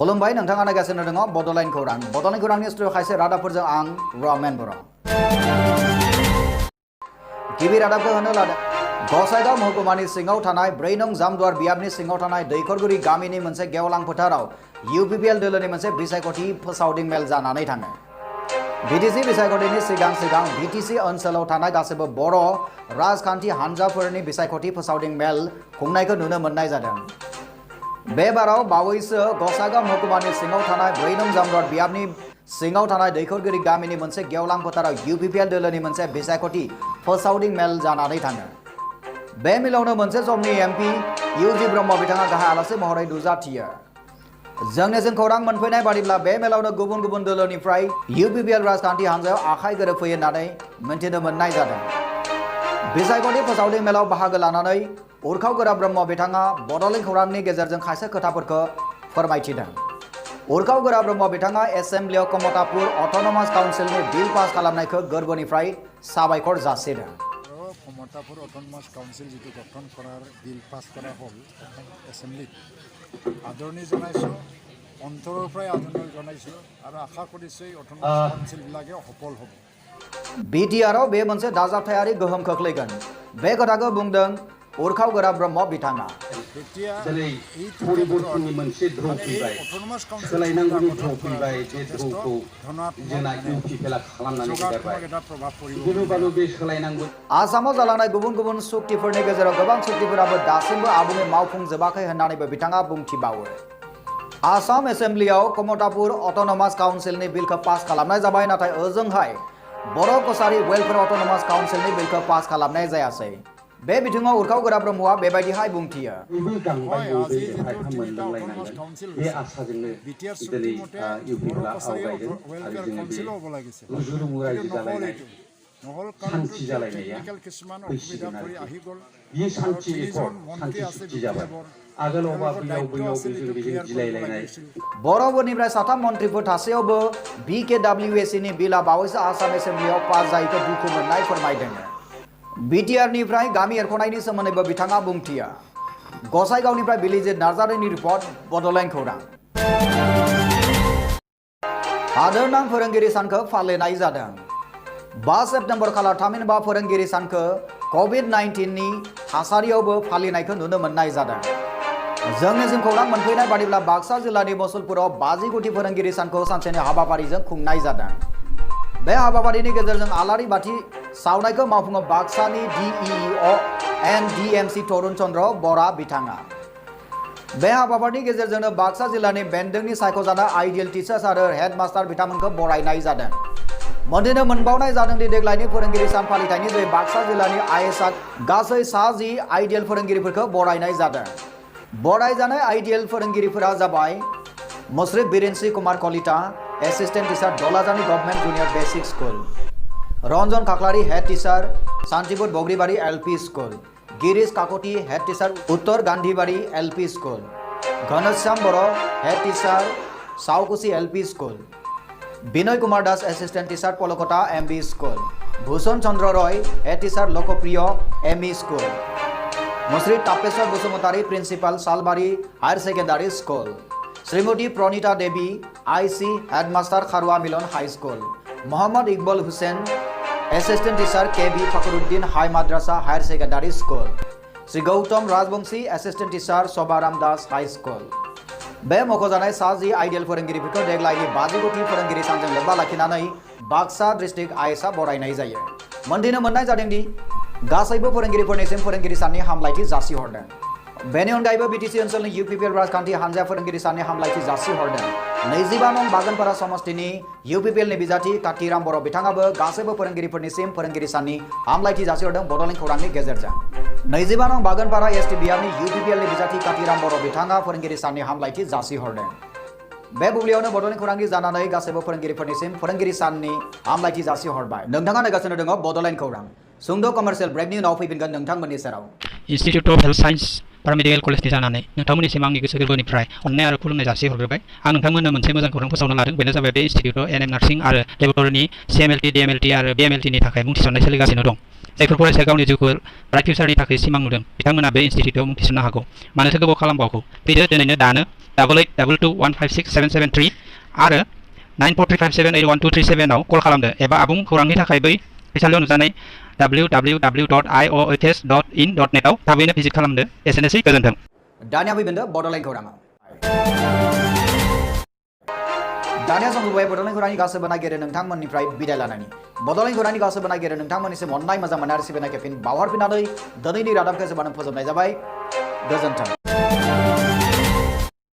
खुलुमबाय नोंथाङा नायगासिनो दङ बड'लेण्ड खौरां नि स्टुडिअ खायसे रादाबफोरजों आं रमेन बर' गिबि रादाबखौ होनो लादों गसाइगाव महकुमानि सिङाव थानाय 4 नं जामदुवार बियाबनि सिङाव थानाय दैखरगुरि गामिनि मोनसे गेवलां फोथाराव UPPL दोलोनि मोनसे बिसायख'थि फोसावदिं मेल जानानै थाङो BTC बिसायख'थिनि सिगां BTC ओनसोलाव थानाय गासैबो बर' राजखान्थि हानजाफोरनि बिसायख'थि फोसावदिं मेल खुंनायखौ नुनो मोननाय जादों बे बाराव बावैसो गसाइगाव महकुमानि सिङाव थानाय 4 नं जामदुवार बियाबनि सिङाव थानाय दैखरगुरि गामिनि मोनसे गेवलां फोथाराव UPPL दोलोनि मोनसे बिसायख'थि फोसावदिं मेल जानानै थाङो बे मेलावनो मोनसे समनि MP UG ब्रह्म बिथाङा गाहाय आलासि महरै नुजाथियो जोंनिसिम खौरां मोनफैनाय बादिब्ला बे मेलावनो गुबुन गुबुन दोलोनिफ्राय UPPL राजखान्थि हानजायाव आखाइ गोरोबफैयो होननानै मिन्थिनो मोननाय जादों बिसायख'थि फोसावदिं मेलाव बाहागो लानानै उरखाव गोरा ब्रह्म बिथाङा बड'लेण्ड खौरांनि गेजेरजों खायसे खोथाफोरखौ फोरमायथिदों उरखाव गोरा ब्रह्म बिथाङा एसेम्ब्लियाव कमतापुर अट'नमास काउन्सिलनि बिल पास खालामनायखौ गोरबोनिफ्राय साबायखर जासिदों कमतापुर अट'नमास काउन्सिल जितु गठन करार बिल पास करा हल एसेम्ब्ली आदरणी जनाइছো অন্তৰৰপৰাই আদৰণি জনাইছো আৰু আশা কৰিছো অট'নমাস কাউন্সিল বিলাকে সফল হ'ব BTRआव बे मोनसे दाजाबथायारि गोहोम खोख्लैगोन बे खोथाखौ बुंदों उरखाव गोरा ब्रह्म बिथाङा परिबर्तननि मोनसे द्रौ फैबाय सोलायनांगौनि द्रौ फैबाय बे द्रौखौ जोंना UPPL खालामनानै होगारबाय गुबुनबाबो बे सोलायनांगौ आसामाव जालांनाय गुबुन गुबुन सुक्तिफोरनि गेजेराव गोबां सुक्तिफोराबो दासिमबो आबुङै मावफुंजोबाखै होननानैबो बिथाङा बुंथिबावो आसाम एसेम्ब्लियाव कमतापुर अट'नमास काउन्सिलनि बिलखौ पास खालामनाय जाबाय नाथाय ओजोंहाय बर' कसारि वेलफेयार अट'नमास काउन्सिलनि बिलखौ पास खालामनाय जायासै बे बिथिङाव उरखाव गोरा ब्रह्मआ बेबायदिहाय बुंथियो बे आसाजोंनो दिनै UPPL आवगायदों आरो जोङो बे रुजु रायजो जालायनाय शान्ति जालायनाया फैसिगोन आरो बे शान्ति सुक्ति जाबाय आगोलावबा बैयाव जों बेजों गिलायलायनाय बर'फोरनिफ्राय 3 मन्थ्रिफोर थासेयावबो BKWSC नि बिला बावैसो आसाम एसेम्ब्लियाव पास जायैखौ दुखु मोननाय फोरमायदों BTRनिफ्राय गामि एरख'नायनि सोमोन्दैबो बिथाङा बुंथिया गसाइगावनिफ्राय बिलिजित नार्जारिनि रिपर्ट बड'लेण्ड खौरां हादोरनां फोरोंगिरि सानखौ फालिनाय जादों 5 सेप्तेम्बर खालार थामहिनबा फोरोंगिरि सानखौ COVID-19 नि थासारियावबो फालिनायखौ नुनो मोननाय जादों जोंनिसिम खौरां मोनफैनाय बादिब्ला बाक्सा जिल्लानि मुसलपुराव 50 कोटि फोरोंगिरि सानखौ सानसेनि हाबाफारिजों खुंनाय जादों बे हाबाफारिनि गेजेरजों आलारि बाथि सावनायखौ मावफुङो बाक्सानि DEO DMC तरुण चन्द्र बरा बिथाङा बे हाबाफारिनि गेजेरजोंनो बाक्सा जिल्लानि बेन्दोंनि सायख'जानाय आइडियल टिचार्स आरो हेडमास्टार बिथांमोनखौ बरायनाय जादों मोनथिनो मोनबावनाय जादों दि देग्लायनि फोरोंगिरि सान फालिथायनि जे बाक्सा जिल्लानि आइएसआ गासै 60 आइडियल फोरोंगिरिफोरखौ बरायनाय जादों बरायजानाय आइडियल फोरोंगिरिफोरा जाबाय मुश्रीफ बिरेनसि कुमार कलिता एसिस्टेंट टीचर दलाजानी government junior basic school Ranjan Khakhlari head teacher Shantipur Bagribari LP school Girish Kakoti head teacher Uttar Gandhibari LP school Ghanshyam Boro head teacher Saukuchi LP school Vinay Kumar Das assistant teacher Palkota MB school Bhushan Chandra Roy head teacher Lokpriya ME school मुश्री Tapeshwar Basumatari principal Salbari higher secondary school Shrimati Pranita Devi IC headmaster Kharua Milan high school Mohammad Iqbal Hussain assistant teacher KB Fakhruddin high Madrasa higher secondary school Shri Gautam Rajbongshi assistant teacher Shobharam Das high school बे मख'जानाय 60 ideal फोरोंगिरिफोरखौ देग्लायनि 50 कोटि फोरोंगिरि सानजों लोब्बा लाखिनानै Baksa district आइएसआ बरायनाय जायो मोनथिनो मोननाय जादों दि गासैबो फोरोंगिरिफोरनिसिम फोरोंगिरि साननि हामलायथि जासिहरदों बेनि अनगायैबो BTC ओनसोलनि UPPL राजखान्थि हानजा फोरोंगिरि साननि हामलायथि जासिहरदों 25 नं बागानपारा समष्टिनि UPPL नि बिजाथि कातिराम बर' बिथाङाबो गासैबो फोरोंगिरिफोरनिसिम फोरोंगिरि साननि हामलायथि जासिहरदों बड'लेण्ड खौरांनि गेजेरजों 25 नं बागानपारा ST बियाबनि UPPL नि बिजाथि कातिराम बर' बिथाङा फोरोंगिरि साननि हामलायथि जासिहरदों बे बुब्लियावनो बड'लेण्ड खौरांनि जानानै गासैबो फोरोंगिरिफोरनिसिम फोरोंगिरि साननि हामलायथि जासिहरबाय नोंथाङा नायगासिनो दङ बड'लेण्ड खौरां सुंद' कमार्शियेल ब्रेकनि उनाव फैफिनगोन नोंथांमोननि सेराव Institute of Health Science पारामेडिकेल कलेजनि जानानै नोंथांमोननिसिम आंनि गोसो गोरबोनिफ्राय अननाय आरो खुलुमनाय जासिहरग्रोबाय। आं नोंथांमोननो मोनसे मोजां खौरां फोसावनो लादों। बेनो जाबाय बे इनस्टिट्यूटआव एनएम नार्सिं आरो लेबरेटरिनि CMLT, DMLT आरो BMLTनि थाखाय मुं थिसननाय सोलिगासिनो दं। जायफोर फरायसाया गावनि जिउखौ ब्राइट फिउचारनि थाखाय सिमां नुदों बिथांमोना बे इनस्टिट्यूटआव मुं थिसननो हागौ। मानोथो गोबाव खालामबावगौ? फैदो दिनैनो दानो 8822215677 आरो 9435781237 आव कल खालामदो एबा आबुं खौरांनि थाखाय बै फैसालियाव नुजानाय www.iohs.in.net आव थाबैनो भिजिट खालामदो। एसेनोसै, गोजोन्थों। दानिया फैदो बड'लेण्ड खौराङाव। दानिया जों फैबाय बड'लेण्ड खौरांनि गासैबो नागिरो नोंथांमोननिफ्राय बिदाय लानायनि। बड'लेण्ड खौरांनि गासैबो नागिरो नोंथांमोननिसिम अननाय मोजां मोननाय आरो सिबिनाय खेबफिन बावहरफिननानै दिनैनि रादाबखौ जोबानो फोजोबनाय जाबाय। गोजोन्थों।